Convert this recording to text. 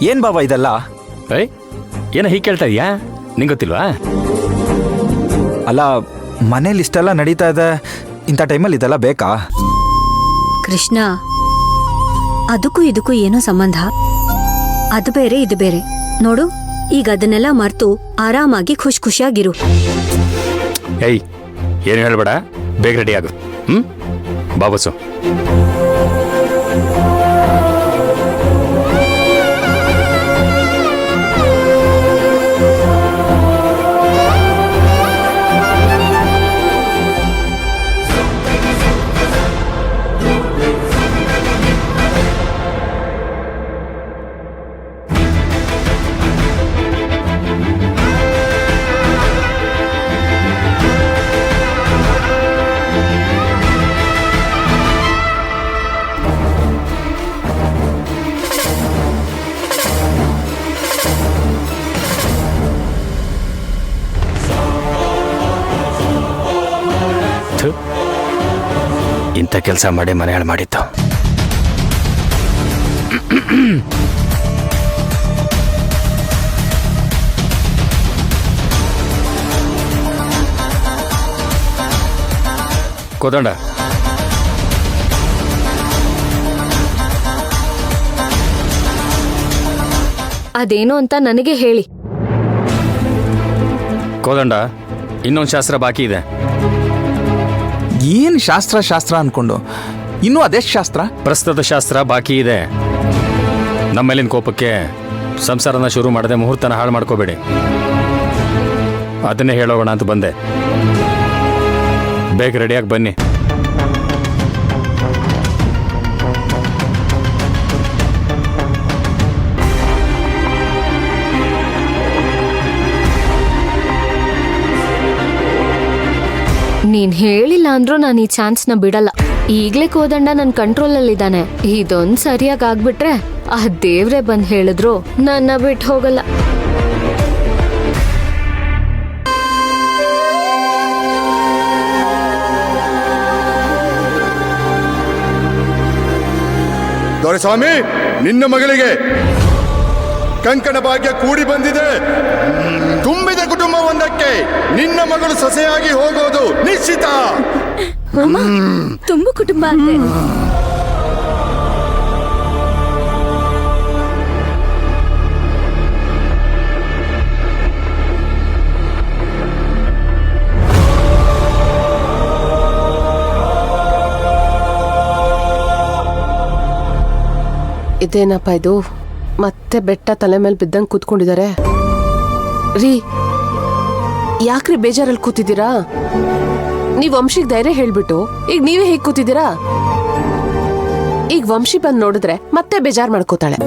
ಏನ್ ಬಾಬಾ ಇದೆಲ್ಲ? ಏನ ಹೀಗೆ ಕೇಳ್ತಾ ಇದೀಯಾ? ನಿಂಗೆ ಗೊತ್ತಿಲ್ವಾ? ಅಲ್ಲ, ಮನೇಲಿ ಇಷ್ಟೆಲ್ಲ ನಡೀತಾ ಇದೆ, ಇಂಥ ಟೈಮಲ್ಲಿ ಇದೆಲ್ಲ ಬೇಕಾ? ಕೃಷ್ಣ, ಅದಕ್ಕೂ ಇದಕ್ಕೂ ಏನೋ ಸಂಬಂಧ. ಅದು ಬೇರೆ ಇದು ಬೇರೆ. ನೋಡು, ಈಗ ಅದನ್ನೆಲ್ಲ ಮರ್ತು ಆರಾಮಾಗಿ ಖುಷಿಯಾಗಿರು. ಏಯ್, ಏನು ಹೇಳ್ಬೇಡ, ಬೇಗ ರೆಡಿ ಆಗು. ಬಾಬಸು. ಇಂಥ ಕೆಲಸ ಮಾಡಿ ಮನೆ ಹಾಳು ಮಾಡಿತ್ತು. ಕೋದಂಡ, ಅದೇನು ಅಂತ ನನಗೆ ಹೇಳಿ. ಕೋದಂಡ, ಇನ್ನೊಂದು ಶಾಸ್ತ್ರ ಬಾಕಿ ಇದೆ. ಏನ್ ಶಾಸ್ತ್ರ ಅನ್ಕೊಂಡು ಇನ್ನೂ ಅದೆಷ್ಟು ಶಾಸ್ತ್ರ? ಪ್ರಸ್ತುತ ಶಾಸ್ತ್ರ ಬಾಕಿ ಇದೆ. ನಮ್ಮೇಲಿನ ಕೋಪಕ್ಕೆ ಸಂಸಾರನ ಶುರು ಮಾಡದೆ ಮುಹೂರ್ತನ ಹಾಳು ಮಾಡ್ಕೋಬೇಡಿ. ಅದನ್ನೇ ಹೇಳೋಣ ಅಂತ ಬಂದೆ. ಬೇಗ ರೆಡಿಯಾಗಿ ಬನ್ನಿ. ನೀನ್ ಹೇಳಿಲ್ಲ ಅಂದ್ರೂ ನಾನು ಈ ಚಾನ್ಸ್ನ ಬಿಡಲ್ಲ. ಈಗ್ಲೇ ಕೋದಂಡ ನನ್ನ ಕಂಟ್ರೋಲಲ್ಲಿದ್ದಾನೆ. ಇದೊಂದ್ ಸರಿಯಾಗಿ ಆಗ್ಬಿಟ್ರೆ ಆ ದೇವ್ರೆ ಬಂದ್ ಹೇಳಿದ್ರು ನನ್ನ ಬಿಟ್ಟು ಹೋಗಲ್ಲ. ದೊರೆಸ್ವಾಮಿ, ನಿನ್ನ ಮಗಳಿಗೆ ಕಂಕಣ ಭಾಗ್ಯ ಕೂಡಿ ಬಂದಿದೆ. ತುಂಬಿದ ಕುಟುಂಬ ಒಂದಕ್ಕೆ ನಿನ್ನ ಮಗಳು ಸೊಸೆಯಾಗಿ ಹೋಗೋದು ನಿಶ್ಚಿತ. ತುಂಬ ಕುಟುಂಬ ಅಂತೆ. ಇದೇನಪ್ಪ ಇದು? ಮತ್ತೆ ಬೆಟ್ಟ ತಲೆ ಮೇಲೆ ಬಿದ್ದಂಗೆ ಕೂತ್ಕೊಂಡಿದ್ದಾರೆ. ರೀ, ಯಾಕ್ರಿ ಬೇಜಾರಲ್ಲಿ ಕೂತಿದ್ದೀರಾ? ನೀವ್ ವಂಶಿಗ್ ಧೈರ್ಯ ಹೇಳ್ಬಿಟ್ಟು ಈಗ ನೀವೇ ಹೇಗ್ ಕೂತಿದ್ದೀರಾ? ಈಗ ವಂಶಿ ಬಂದ್ ನೋಡಿದ್ರೆ ಮತ್ತೆ ಬೇಜಾರ್ ಮಾಡ್ಕೋತಾಳೆ.